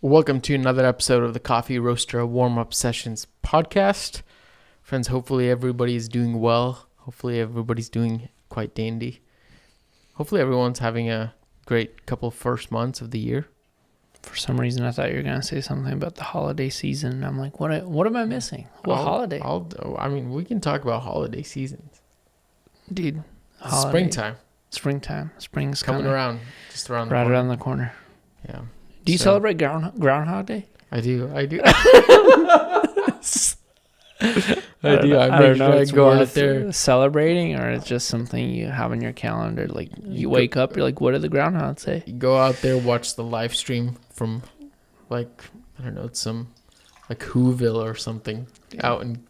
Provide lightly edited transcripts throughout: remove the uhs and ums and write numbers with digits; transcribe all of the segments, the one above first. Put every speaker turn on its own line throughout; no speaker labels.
Welcome to another episode of the Coffee Roaster Warm-Up Sessions podcast. Friends, hopefully everybody's doing well. Hopefully everybody's doing quite dandy. Hopefully everyone's having a great couple first months of the year.
For some reason, I thought you were going to say something about the holiday season. And I'm like, what am I missing? What holiday?
We can talk about holiday seasons.
Dude,
holiday.
Springtime. Spring's
coming around. Just around the
right
corner.
around the corner.
Yeah.
Do you celebrate Groundhog Day?
I do.
I don't know. It's go out there celebrating, or it's just something you have on your calendar. Like you wake up, you're like, what did the groundhog say?
You go out there, watch the live stream from, it's some Whoville or something out in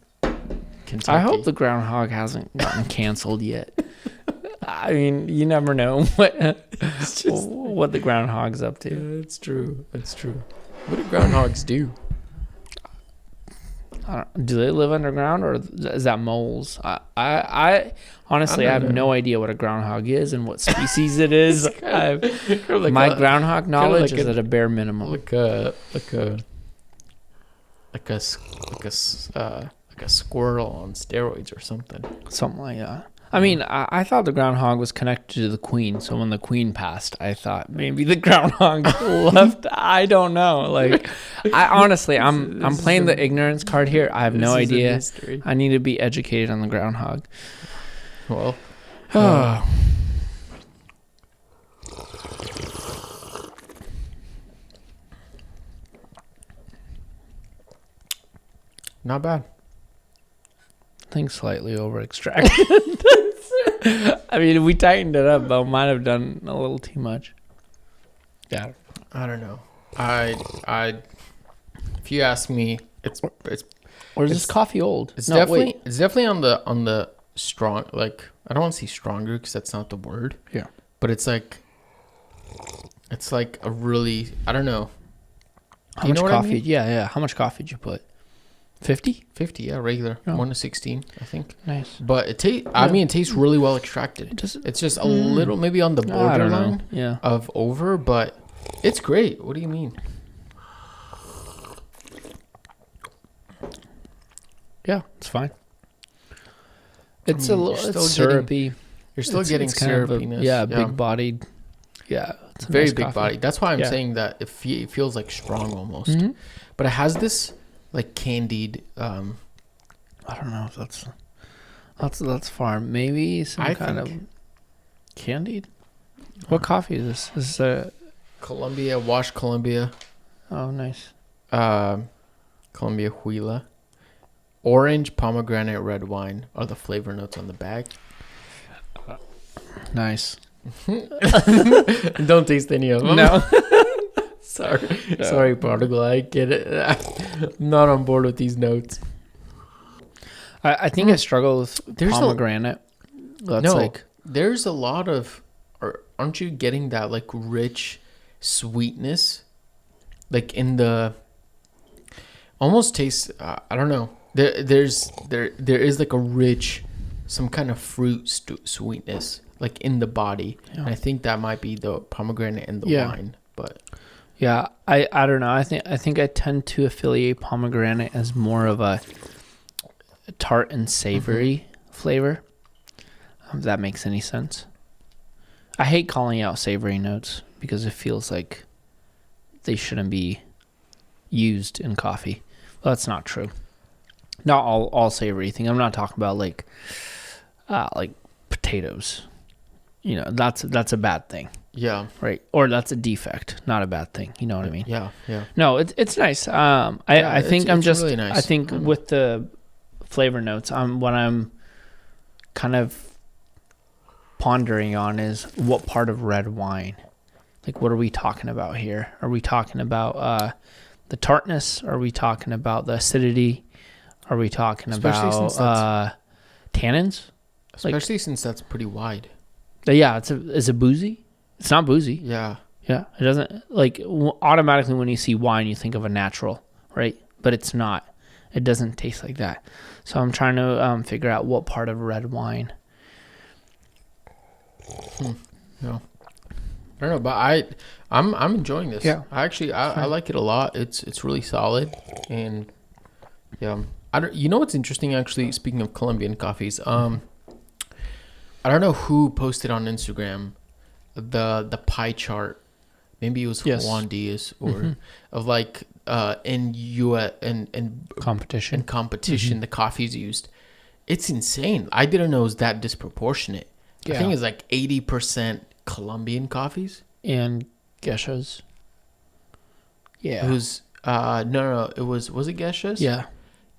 Kentucky.
I hope the groundhog hasn't gotten canceled yet. I mean, you never know what the groundhog's up to.
Yeah, it's true. It's true. What do groundhogs do?
Do they live underground, or is that moles? I honestly, I have no idea what a groundhog is and what species it is. My groundhog knowledge is at a bare minimum.
Like a squirrel on steroids or something.
Something like that. I mean, I thought the groundhog was connected to the queen. So when the queen passed, I thought maybe the groundhog left. I don't know. Like, I'm playing the ignorance card here. I have no idea. I need to be educated on the groundhog.
Well, not bad.
I think slightly over extracted. I mean, we tightened it up, but might have done a little too much.
Yeah, I don't know. I if you ask me, it's
or is this coffee old?
It's definitely on the strong. Like, I don't want to say stronger because that's not the word.
Yeah,
but it's like a really, I don't know.
How much coffee? I mean? Yeah. How much coffee did you put? 50?
50, yeah, regular. 1 to 16, I think.
Nice.
But it tastes really well extracted. It's just a little, maybe on the borderline of over, but it's great. What do you mean?
Yeah, it's fine. It's a little syrupy.
You're still getting syrupiness.
Big-bodied. Yeah.
It's very nice big bodied. That's why I'm saying that it feels like strong almost. Mm-hmm. But it has this like candied,
I don't know if that's far. Maybe some kind of candied. What coffee is this? This is
Colombia, washed Colombia.
Oh, nice.
Colombia Huila. Orange, pomegranate, red wine are the flavor notes on the bag.
Nice.
Don't taste any of them.
No.
Sorry, Prodigal. I get it. I'm not on board
these notes. I think I struggle with pomegranate.
There's a lot of, aren't you getting that like rich sweetness, like in the, almost tastes. I don't know. There is like a rich, some kind of fruit sweetness like in the body. Yeah. And I think that might be the pomegranate and the wine, but.
Yeah, I don't know. I think I tend to affiliate pomegranate as more of a tart and savory flavor. If that makes any sense. I hate calling out savory notes because it feels like they shouldn't be used in coffee. Well, that's not true. Not all savory thing. I'm not talking about like potatoes. You know, that's a bad thing.
Yeah.
Right. Or that's a defect, not a bad thing. You know what I mean?
Yeah.
No, it's nice. I think it's really nice. I think with the flavor notes, what I'm kind of pondering on is what part of red wine. Like, what are we talking about here? Are we talking about the tartness? Are we talking about the acidity? Are we talking about tannins?
Especially since that's pretty wide.
Yeah, is it boozy? It's not boozy.
Yeah.
Yeah. It doesn't, like, automatically when you see wine, you think of a natural, right? But it's not. It doesn't taste like that. So I'm trying to figure out what part of red wine.
No. don't know, but I'm enjoying this.
Yeah.
I like it a lot. It's really solid, and yeah. I don't. You know what's interesting? Actually, speaking of Colombian coffees, I don't know who posted on Instagram the pie chart. Maybe it was
Yes.
Juan Diaz or of like in
Competition.
competition the coffees used. It's insane. I didn't know it was that disproportionate. I think it's like 80% Colombian coffees.
And geishas. Yeah.
It was no, it was it Gesha's?
Yeah.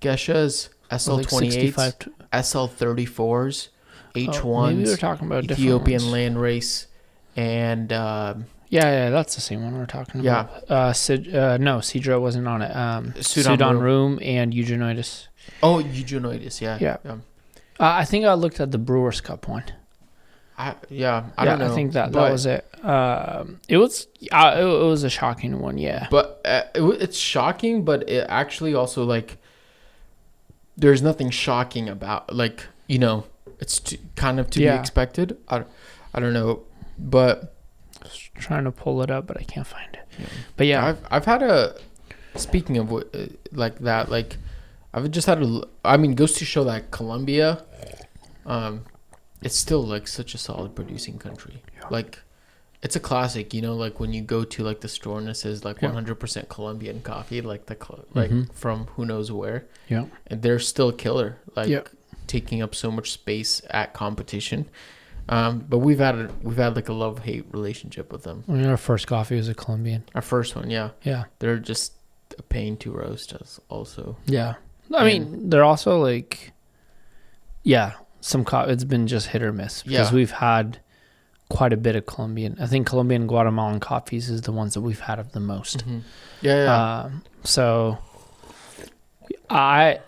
Gesha's SL28s, SL34s, H1s.
Maybe we're talking about
Ethiopian
different ones.
land race, and
Yeah, that's the same one we're talking about. No, Cedro wasn't on it. Sudan Room and Eugenoides.
oh, Eugenoides, yeah.
I think I looked at the Brewers Cup one.
I don't know.
I think that was it. It was a shocking one, yeah.
But it's shocking, but it actually also like there's nothing shocking about like it's kind of to be expected. I don't know, but
Just trying to pull it up, but I can't find it. Yeah. But yeah,
I've had a speaking of like that, like I've just had a. I mean, goes to show that Colombia, it's still like such a solid producing country. Yeah. Like, it's a classic, like when you go to like the store and it says like 100% Colombian coffee, like from who knows where.
Yeah.
And they're still killer, like taking up so much space at competition. But we've had like a love-hate relationship with them.
Our first coffee was a Colombian.
Our first one, yeah.
Yeah.
They're just a pain to roast us also.
Yeah. I mean, they're also like, it's been just hit or miss because we've had quite a bit of Colombian. I think Colombian and Guatemalan coffees is the ones that we've had of the most.
Mm-hmm. Yeah.
So I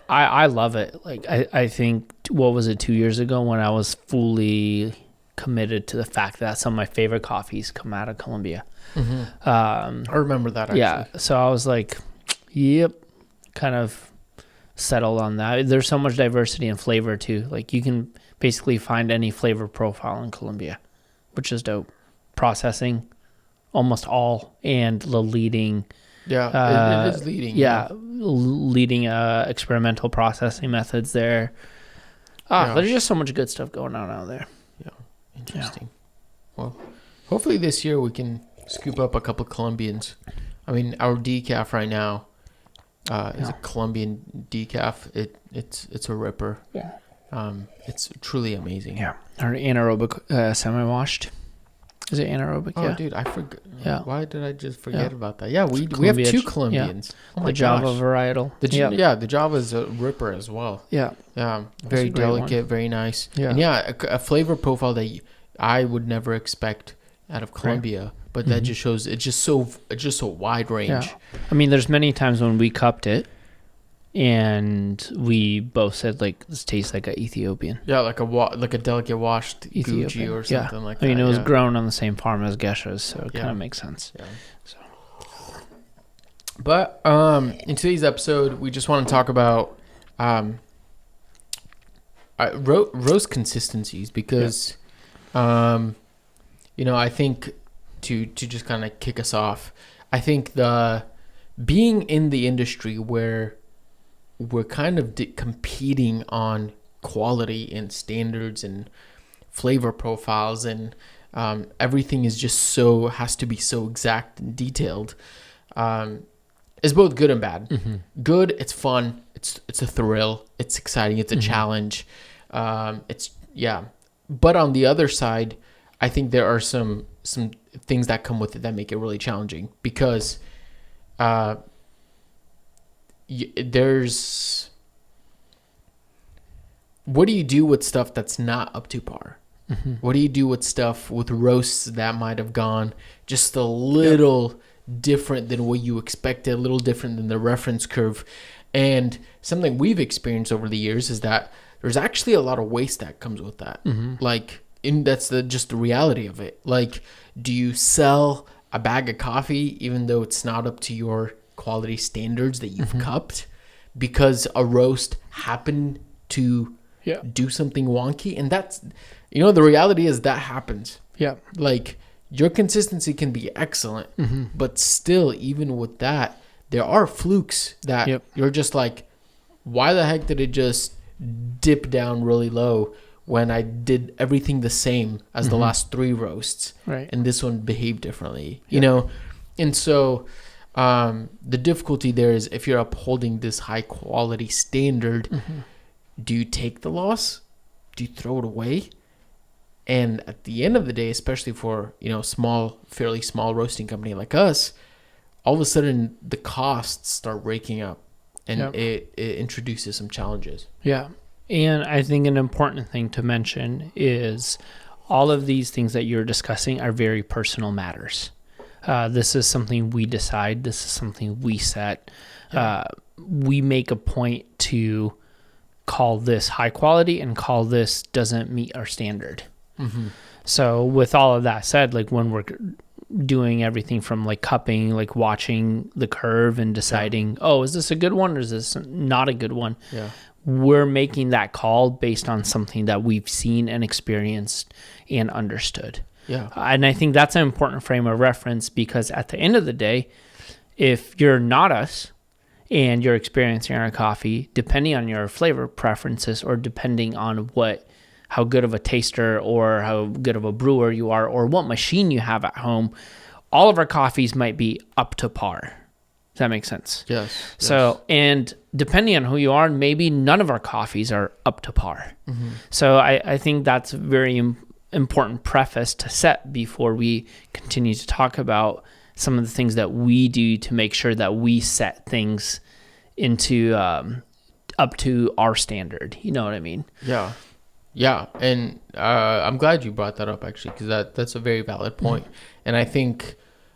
love it. Like I think, what was it, 2 years ago when I was fully committed to the fact that some of my favorite coffees come out of Colombia.
Mm-hmm. I remember that actually.
Yeah. So I was like, yep, kind of settled on that. There's so much diversity and flavor too. Like you can basically find any flavor profile in Colombia, which is dope. Processing, almost all, and the leading.
Yeah, it is leading.
Yeah, leading experimental processing methods there. There's just so much good stuff going on out there.
Yeah, interesting. Yeah. Well, hopefully this year we can scoop up a couple Colombians. I mean, our decaf right now is a Colombian decaf. It's a ripper.
Yeah.
It's truly amazing.
Yeah. Our anaerobic semi-washed. Is it anaerobic?
Oh,
yeah.
Dude, I forgot.
Yeah.
Why did I just forget about that? Yeah, we have two Colombians.
Yeah. The Java varietal.
The Java is a ripper as well.
Yeah.
Yeah. Very delicate, very nice.
Yeah.
And a flavor profile that I would never expect out of Colombia, but that just shows it's just so wide range.
Yeah. I mean, there's many times when we cupped it and we both said like this tastes like a Ethiopian.
Yeah, like a delicate washed Ethiopian. Gucci or something like that.
I mean, it was grown on the same farm as Gesha's, so it kind of makes sense. Yeah. So.
But in today's episode, we just want to talk about roast consistencies because I think to just kind of kick us off, I think the being in the industry where we're kind of competing on quality and standards and flavor profiles and everything is just has to be so exact and detailed, is both good and bad. Mm-hmm. Good, it's fun, it's a thrill, it's exciting, it's a challenge. But on the other side, I think there are some things that come with it that make it really challenging because there's what do you do with stuff that's not up to par? Mm-hmm. What do you do with stuff with roasts that might have gone just a little different than what you expected, a little different than the reference curve? And something we've experienced over the years is that there's actually a lot of waste that comes with that. Mm-hmm. Like, that's just the reality of it. Like, do you sell a bag of coffee even though it's not up to your quality standards that you've cupped because a roast happened to do something wonky? And that's, the reality is that happens.
Yeah.
Like, your consistency can be excellent, but still, even with that, there are flukes that you're just like, why the heck did it just dip down really low when I did everything the same as the last 3 roasts,
Right.
and this one behaved differently, you know? And so the difficulty there is, if you're upholding this high quality standard, do you take the loss? Do you throw it away? And at the end of the day, especially for, you know, fairly small roasting company like us, all of a sudden the costs start raking up, and it introduces some challenges.
Yeah. And I think an important thing to mention is all of these things that you're discussing are very personal matters. This is something we decide. This is something we set. We make a point to call this high quality and call this doesn't meet our standard. So with all of that said, like when we're doing everything from like cupping, like watching the curve and deciding, oh, is this a good one or is this not a good one?
Yeah.
We're making that call based on something that we've seen and experienced and understood.
Yeah.
And I think that's an important frame of reference, because at the end of the day, if you're not us and you're experiencing our coffee, depending on your flavor preferences or depending on how good of a taster or how good of a brewer you are or what machine you have at home, all of our coffees might be up to par. Does that make sense?
Yes.
So, and depending on who you are, maybe none of our coffees are up to par. So I think that's a very important preface to set before we continue to talk about some of the things that we do to make sure that we set things into up to our standard. You know what I mean?
Yeah. Yeah. And I'm glad you brought that up, actually, because that's a very valid point. And I think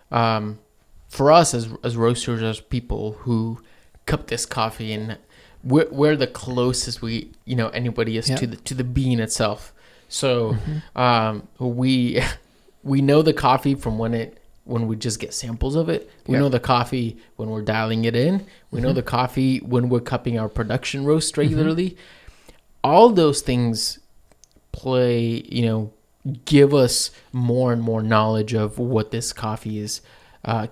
for us as roasters, as people who cup this coffee, and we're the closest anybody is to the bean itself. So we know the coffee from when we just get samples of it. We know the coffee when we're dialing it in. We know the coffee when we're cupping our production roast regularly. All those things give us more and more knowledge of what this coffee is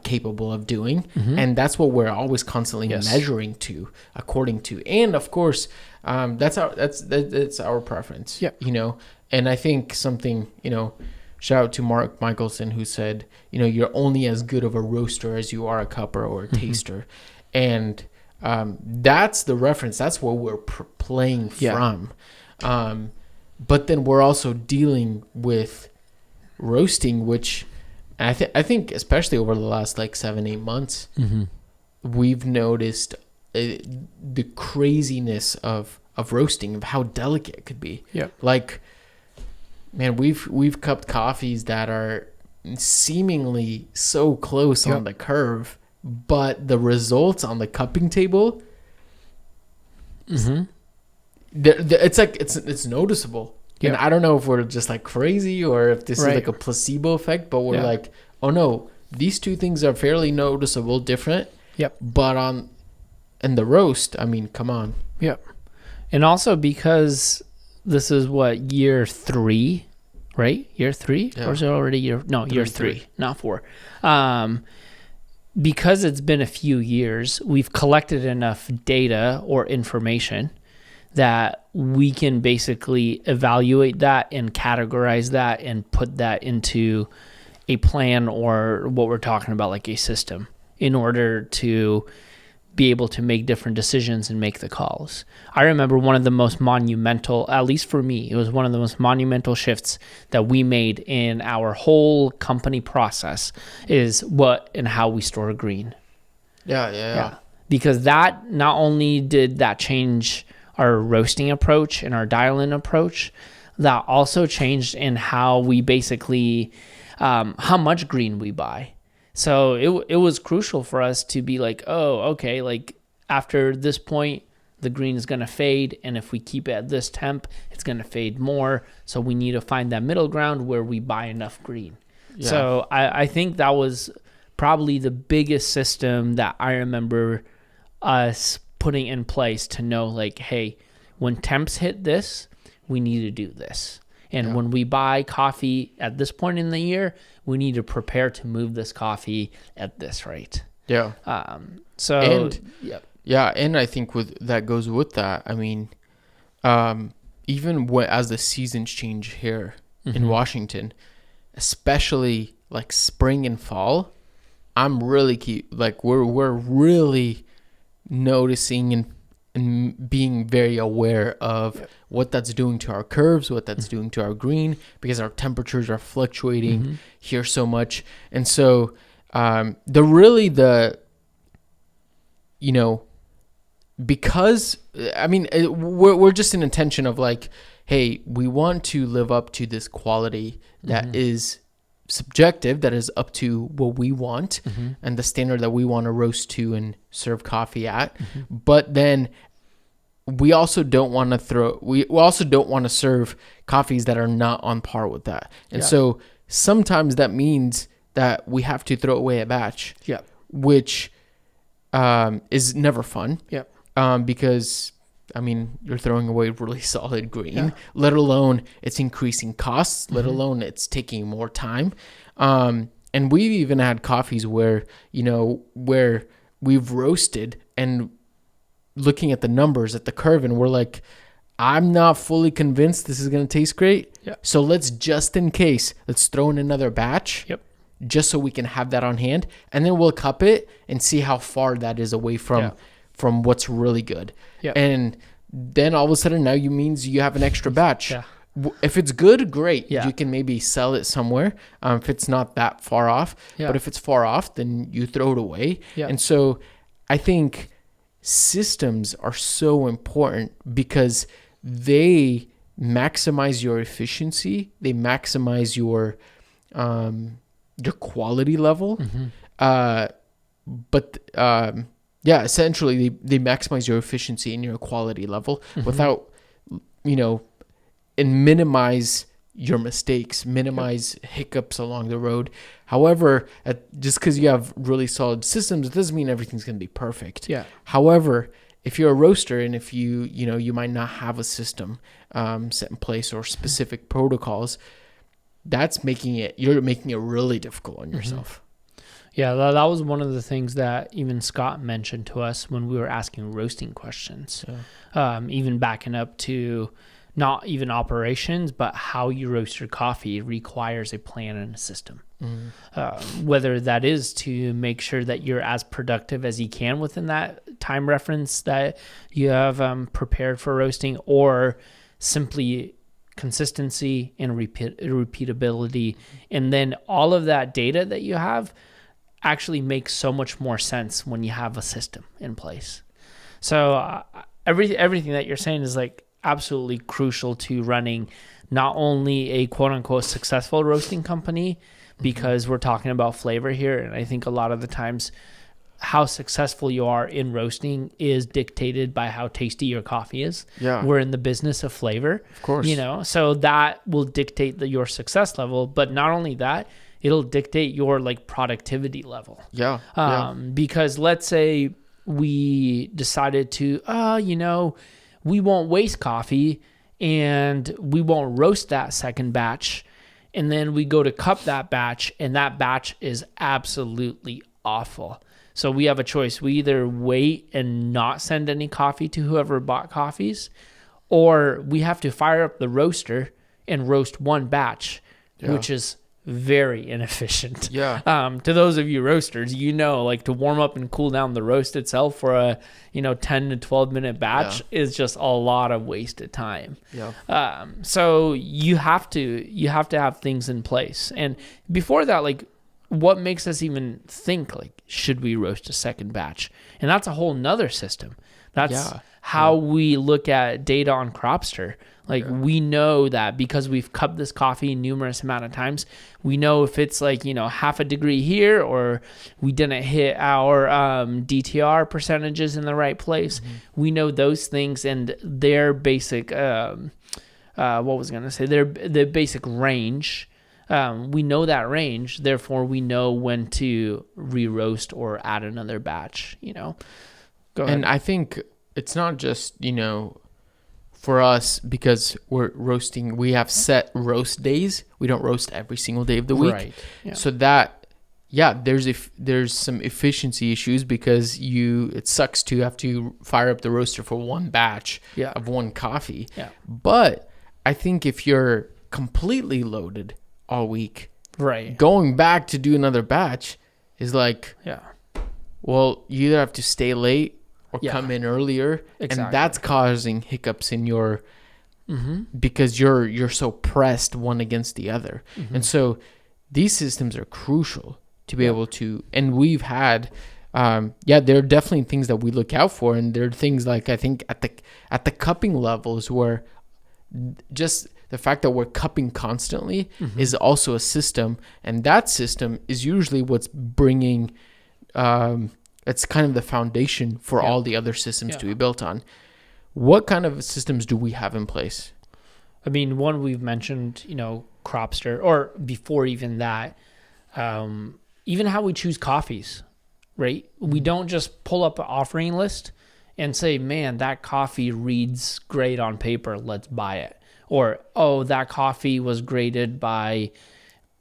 capable of doing. And that's what we're always constantly measuring according to. And of course, that's our preference, and I think something, shout out to Mark Michelson, who said, you're only as good of a roaster as you are a cupper or a taster. And that's the reference. That's what we're playing from. But then we're also dealing with roasting, which I think especially over the last 7-8 months, we've noticed the craziness of roasting, of how delicate it could be. Yeah. Man, we've cupped coffees that are seemingly so close on the curve, but the results on the cupping table, it's noticeable. And I don't know if we're just crazy or if this is a placebo effect, but we're oh no, these two things are fairly noticeable different. Yep. But in the roast, I mean, come on.
Yep. And also because this is year 3, right? Year 3? Yeah. Or is it already year 3, not 4. Because it's been a few years, we've collected enough data or information that we can basically evaluate that and categorize that and put that into a plan, or what we're talking about, a system, in order to be able to make different decisions and make the calls. I remember one of the most monumental, at least for me, it was one of the most monumental shifts that we made in our whole company process is what and how we store green.
Yeah.
Because that, not only did that change our roasting approach and our dial-in approach, that also changed in how we basically, how much green we buy. So it was crucial for us to be after this point, the green is going to fade. And if we keep it at this temp, it's going to fade more. So we need to find that middle ground where we buy enough green. Yeah. So I think that was probably the biggest system that I remember us putting in place to know, hey, when temps hit this, we need to do this. And when we buy coffee at this point in the year, we need to prepare to move this coffee at this rate.
Yeah. And I think that goes with that. I mean, even as the seasons change here in Washington, especially like spring and fall, I'm really we're really noticing and being very aware of what that's doing to our curves, what that's doing to our green, because our temperatures are fluctuating here so much. And so because I mean, we're just an intention of like, hey, we want to live up to this quality that is subjective, that is up to what we want and the standard that we want to roast to and serve coffee at. But then we also don't want to serve coffees that are not on par with that. And so sometimes that means that we have to throw away a batch, which is never fun. Because I mean, you're throwing away really solid green, let alone it's increasing costs, let alone it's taking more time. And we've even had coffees where we've roasted and looking at the numbers at the curve, and we're like, I'm not fully convinced this is going to taste great. So let's let's throw in another batch. Just so we can have that on hand, and then we'll cup it and see how far that is away from what's really good. And then all of a sudden now means you have an extra batch. If it's good, great. You can maybe sell it somewhere if it's not that far off. But if it's far off, then you throw it away. And so I think systems are so important because they maximize your efficiency. They maximize your quality level. Essentially they maximize your efficiency and your quality level without, and minimize your mistakes, minimize hiccups along the road. However, just because you have really solid systems, it doesn't mean everything's going to be perfect. However, if you're a roaster and if you might not have a system set in place or specific protocols, you're making it really difficult on yourself.
Yeah, that was one of the things that even Scott mentioned to us when we were asking roasting questions. Even backing up to not even operations, but how you roast your coffee requires a plan and a system. Whether that is to make sure that you're as productive as you can within that time reference that you have prepared for roasting, or simply consistency and repeatability. And then all of that data that you have actually makes so much more sense when you have a system in place. So everything that you're saying is like absolutely crucial to running not only a quote unquote successful roasting company, because we're talking about flavor here. And I think a lot of the times how successful you are in roasting is dictated by how tasty your coffee is. We're in the business of flavor,
of course,
so that will dictate your success level. But not only that, it'll dictate your like productivity level. Because let's say we decided to, we won't waste coffee and we won't roast that second batch. And then we go to cup that batch and that batch is absolutely awful. So we have a choice. We either wait and not send any coffee to whoever bought coffees, or we have to fire up the roaster and roast one batch, which is very inefficient. To those of you roasters, like to warm up and cool down the roast itself for a 10 to 12 minute batch is just a lot of wasted time. So you have to have things in place. And before that, like, what makes us even think like, should we roast a second batch? And that's a whole nother system. That's how we look at data on Cropster. Like we know that because we've cupped this coffee numerous amount of times, we know if it's like, half a degree here, or we didn't hit our DTR percentages in the right place. We know those things and their basic, their basic range. We know that range, therefore we know when to re-roast or add another batch, Go ahead.
And I think it's not just, for us, because we're roasting, we have set roast days. We don't roast every single day of the week.
Right. Yeah.
So that, yeah, there's some efficiency issues because it sucks to have to fire up the roaster for one batch of one coffee.
Yeah.
But I think if you're completely loaded all week,
Right.
going back to do another batch is like, well, you either have to stay late or come in earlier. Exactly. And that's causing hiccups in your, because you're so pressed one against the other. And so these systems are crucial to be able to, and we've had, there are definitely things that we look out for. And there are things like, I think at the cupping levels where just the fact that we're cupping constantly is also a system. And that system is usually what's bringing, it's kind of the foundation for all the other systems to be built on. What kind of systems do we have in place?
I mean, one we've mentioned, Cropster, or before even that, even how we choose coffees, right? We don't just pull up an offering list and say, man, that coffee reads great on paper, let's buy it. Or, oh, that coffee was graded by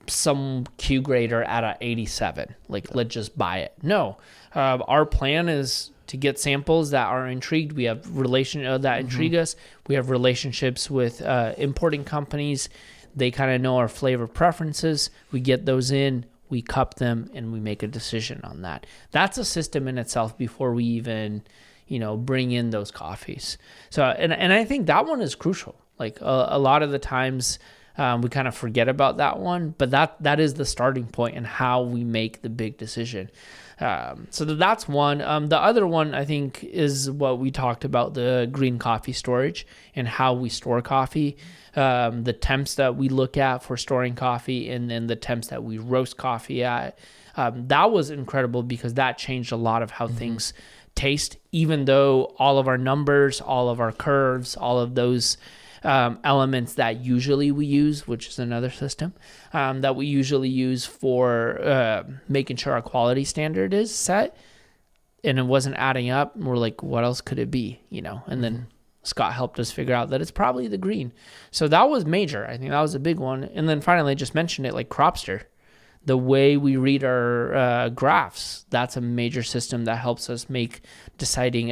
some Q grader at a 87. Let's just buy it. No, our plan is to get samples that are intrigued. We have that intrigue us. We have relationships with importing companies. They kind of know our flavor preferences. We get those in, we cup them, and we make a decision on that. That's a system in itself before we even, bring in those coffees. So, and I think that one is crucial. A lot of the times we kind of forget about that one, but that is the starting point and how we make the big decision. So that's one. The other one, I think, is what we talked about, the green coffee storage and how we store coffee, the temps that we look at for storing coffee, and then the temps that we roast coffee at. That was incredible because that changed a lot of how things taste, even though all of our numbers, all of our curves, all of those elements that usually we use, which is another system that we usually use for making sure our quality standard is set, and it wasn't adding up. And we're like, what else could it be? And then Scott helped us figure out that it's probably the green. So that was major. I think that was a big one. And then finally, I just mentioned it, like Cropster. The way we read our graphs, that's a major system that helps us make decisions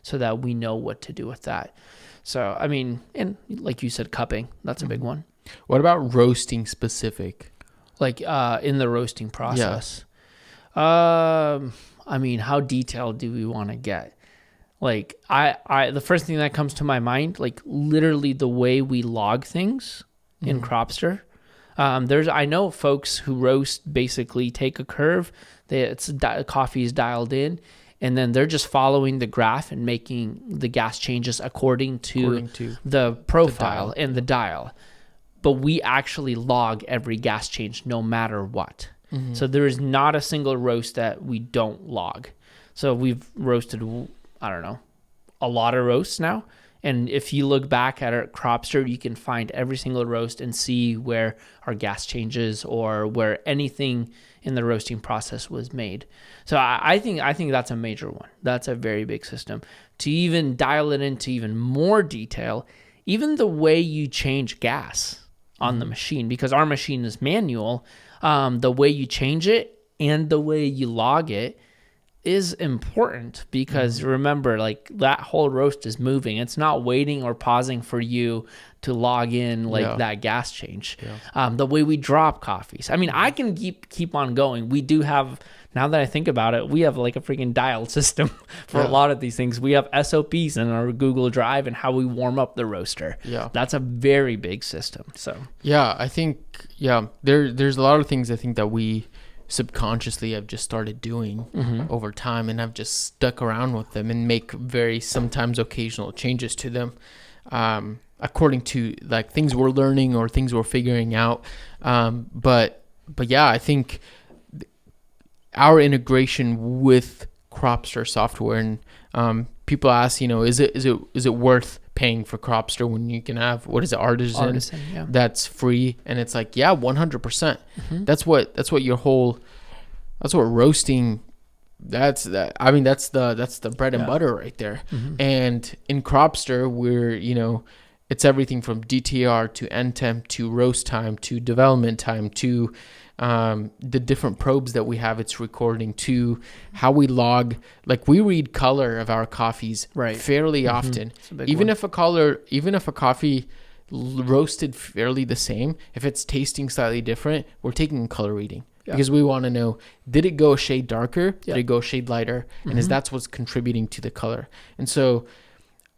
so that we know what to do with that. So, I mean, and like you said, cupping, that's a big one.
What about roasting specific?
In the roasting process. Yeah. I mean, how detailed do we want to get? The first thing that comes to my mind, literally the way we log things in Cropster. I know folks who roast basically take a curve. Coffee is dialed in, and then they're just following the graph and making the gas changes according to the profile and the dial. But we actually log every gas change no matter what. So there is not a single roast that we don't log. So we've roasted, I don't know, a lot of roasts now. And if you look back at our Cropster, you can find every single roast and see where our gas changes or where anything in the roasting process was made. So I think that's a major one. That's a very big system. To even dial it into even more detail, even the way you change gas on the machine, because our machine is manual, the way you change it and the way you log it is important, because remember, that whole roast is moving. It's not waiting or pausing for you to log in that gas change. The way we drop coffees. I mean, I can keep on going. We do have, now that I think about it, we have a freaking dial system for a lot of these things. We have SOPs in our Google Drive and how we warm up the roaster. Yeah. That's a very big system. So
I think there's a lot of things I think that we subconsciously I've just started doing over time, and I've just stuck around with them and make very sometimes occasional changes to them according to things we're learning or things we're figuring out. But I think our integration with Cropster software, and people ask, is it worth paying for Cropster when you can have, Artisan that's free? And it's 100%. That's what roasting That's that. I mean, that's the bread and
Yeah.
butter right there.
Mm-hmm.
And in Cropster, we're it's everything from DTR to end temp to roast time to development time to the different probes that we have. It's recording to how we log. Like we read color of our coffees
Right.
fairly
Mm-hmm.
often.
It's a big
Even
one.
if a coffee roasted fairly the same, if it's tasting slightly different, we're taking a color reading.
Yeah.
Because we want to know, did it go a shade darker?
Yeah.
Did it go a shade lighter? And
Mm-hmm.
is that's what's contributing to the color? And so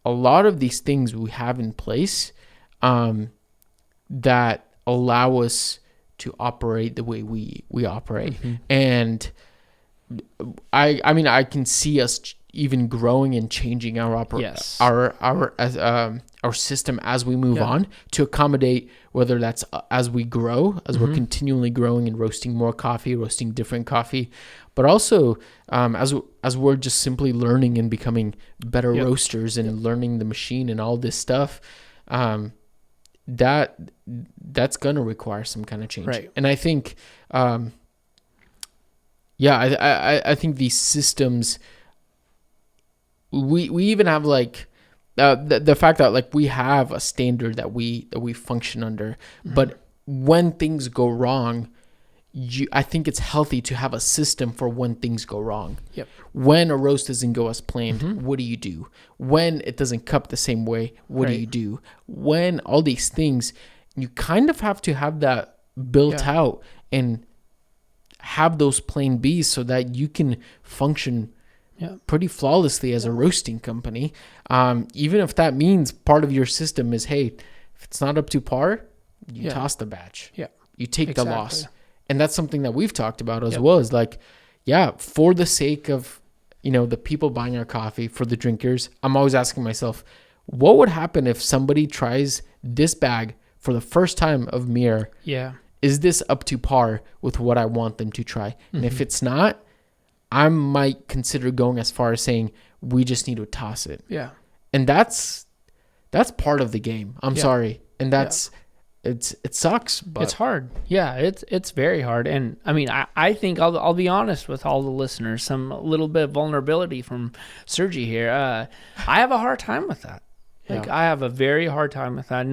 a lot of these things we have in place that allow us to operate the way we operate.
Mm-hmm.
And I mean, I can see us even growing and changing our
Yes.
our system as we move on to accommodate whether that's as we grow, as we're continually growing and roasting more coffee, roasting different coffee, but also as we're just simply learning and becoming better roasters and learning the machine and all this stuff. That's gonna require some kind of change,
Right.
and I think, I think these systems. We even have like the fact that like we have a standard that we function under, but when things go wrong, I think it's healthy to have a system for when things go wrong.
Yep.
When a roast doesn't go as planned, what do you do? When it doesn't cup the same way, what do
Right.
you do? When all these things, you kind of have to have that built out and have those plan Bs so that you can function pretty flawlessly as a roasting company. Even if that means part of your system is, hey, if it's not up to par, you toss the batch.
Yeah.
You take the loss.
Exactly.
And that's something that we've talked about as well, is like, for the sake of, the people buying our coffee, for the drinkers, I'm always asking myself, what would happen if somebody tries this bag for the first time of Mir?
Yeah.
Is this up to par with what I want them to try? And if it's not, I might consider going as far as saying we just need to toss it.
Yeah.
And that's part of the game. I'm sorry. And that's it sucks, but
It's hard. Yeah, it's very hard. And I mean, I think I'll be honest with all the listeners, some little bit of vulnerability from Sergi here. I have a hard time with that. Like I have a very hard time with that.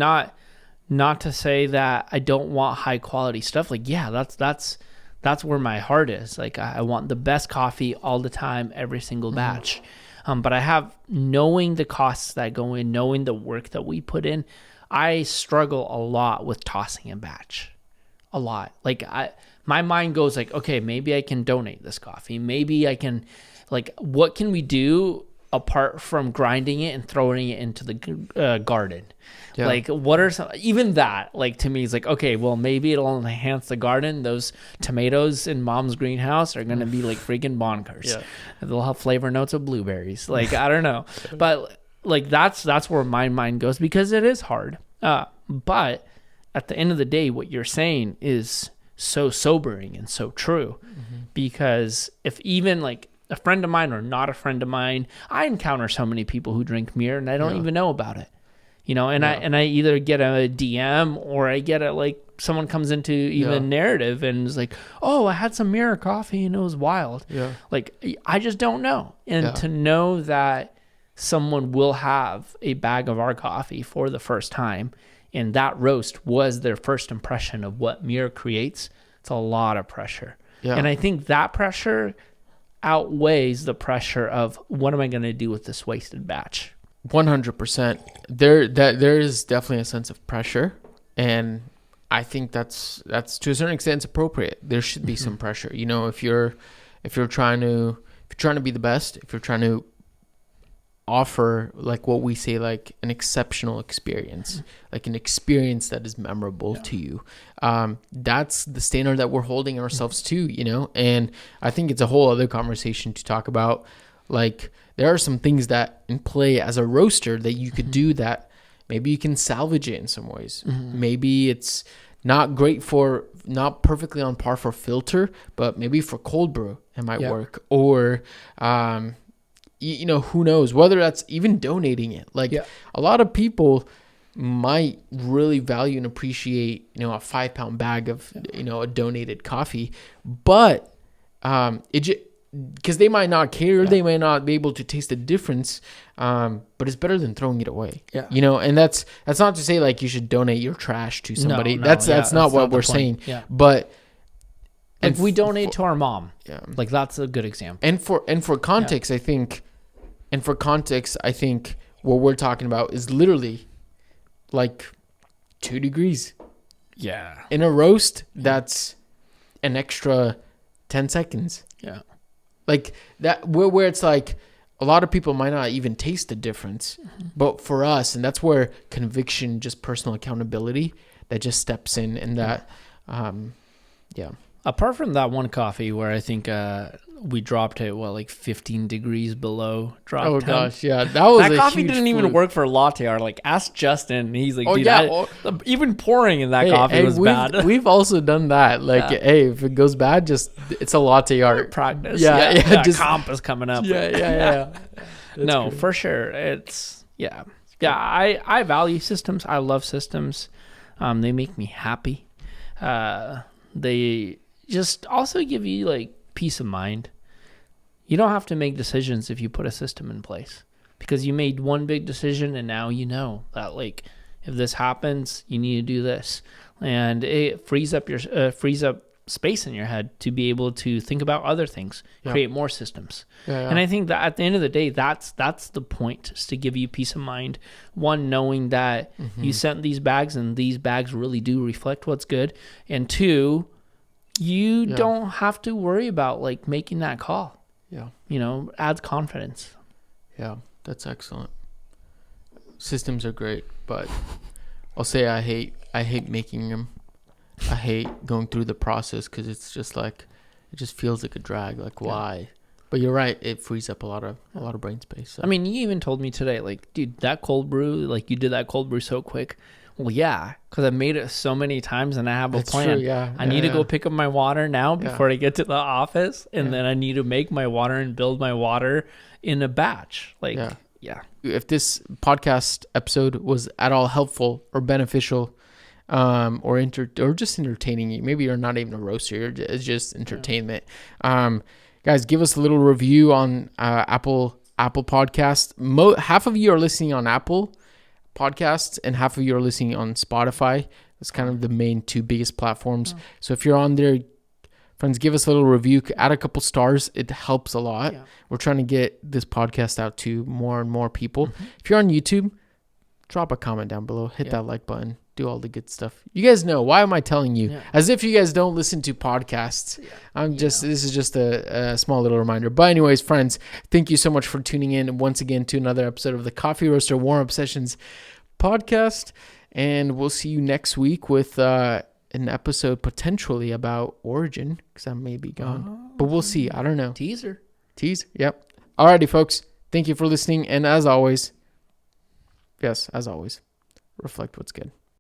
Not to say that I don't want high quality stuff. Like, that's where my heart is. Like I want the best coffee all the time, every single batch. But I have, knowing the costs that go in, knowing the work that we put in, I struggle a lot with tossing a batch. A lot. Like my mind goes like, okay, maybe I can donate this coffee. Maybe I can, like, what can we do apart from grinding it and throwing it into the garden?
Yeah.
Like, what are some, even that, like, to me is like, okay, well, maybe it'll enhance the garden. Those tomatoes in mom's greenhouse are going to be like freaking bonkers.
Yeah.
They'll have flavor notes of blueberries. Like, I don't know. But like, that's where my mind goes, because it is hard. But at the end of the day, what you're saying is so sobering and so true, because if even like a friend of mine or not a friend of mine, I encounter so many people who drink Mir and I don't even know about it. I either get a DM or I get like someone comes into even narrative and is like, oh, I had some Mirror coffee and it was wild.
Yeah.
Like, I just don't know. And to know that someone will have a bag of our coffee for the first time and that roast was their first impression of what Mirror creates, it's a lot of pressure.
Yeah.
And I think that pressure outweighs the pressure of what am I going to do with this wasted batch?
100%. There is definitely a sense of pressure, and I think that's to a certain extent appropriate. There should be some pressure. If you're trying to be the best, if you're trying to offer, like what we say, like an exceptional experience, like an experience that is memorable to you, that's the standard that we're holding ourselves to. And I think it's a whole other conversation to talk about. Like, there are some things that in play as a roaster that you could do that maybe you can salvage it in some ways. Maybe it's not perfectly on par for filter, but maybe for cold brew it might work. Or who knows, whether that's even donating it. Like a lot of people might really value and appreciate a 5-pound bag of a donated coffee, but because they might not care, they may not be able to taste the difference, but it's better than throwing it away.
Yeah.
You know, and that's not to say like you should donate your trash to somebody.
No,
that's not what we're saying.
Yeah.
But
Like we donate to our mom.
Yeah.
Like that's a good example.
And for context, I think what we're talking about is literally like 2 degrees.
Yeah.
In a roast, that's an extra 10 seconds.
Yeah.
Like that, where it's like a lot of people might not even taste the difference, but for us, and that's where conviction, just personal accountability, that just steps in, and that, yeah.
Apart from that one coffee where I think we dropped it, like 15 degrees below drop
Oh
temp.
gosh, yeah, that was
That
a
coffee
huge
didn't even
fluke.
work for latte art. Like ask Justin, he's like,
Oh,
dude,
yeah.
even pouring in that coffee was bad.
We've also done that. Like, hey, if it goes bad, just it's a latte art.
Practice.
Yeah.
Just comp is coming up.
Yeah.
No, for sure. It's I value systems. I love systems. They make me happy. They just also give you like peace of mind. You don't have to make decisions if you put a system in place, because you made one big decision and now you know that like if this happens, you need to do this, and it frees up space in your head to be able to think about other things, create more systems. And I think that at the end of the day, that's the point, is to give you peace of mind. One, knowing that you sent these bags and these bags really do reflect what's good, and two, you don't have to worry about like making that call.
Yeah.
You know, adds confidence.
Yeah, that's excellent. Systems are great, but I'll say I hate making them. I hate going through the process because it's just like, it just feels like a drag. Like, why? But you're right. It frees up a lot of brain space. So.
I mean, you even told me today, like, dude, that cold brew, like you did that cold brew so quick. Well, yeah, because I made it so many times and I have a plan.
True,
I need to go pick up my water now before I get to the office, and then I need to make my water and build my water in a batch. Like,
If this podcast episode was at all helpful or beneficial, or just entertaining you, maybe you're not even a roaster, it's just entertainment. Guys, give us a little review on Apple Podcast. Half of you are listening on Apple Podcasts and half of you are listening on Spotify. That's kind of the main two biggest platforms. So if you're on there, friends, give us a little review, add a couple stars. It helps a lot. We're trying to get this podcast out to more and more people. If you're on YouTube, drop a comment down below, hit that like button, do all the good stuff. You guys know, why am I telling you? As if you guys don't listen to podcasts. This is just a small little reminder. But anyways, friends, thank you so much for tuning in once again to another episode of the Coffee Roaster Warm-Up Sessions podcast. And we'll see you next week with an episode potentially about Origin, because I may be gone. But we'll see. I don't know.
Teaser.
Yep. Alrighty, folks. Thank you for listening. And as always, reflect what's good.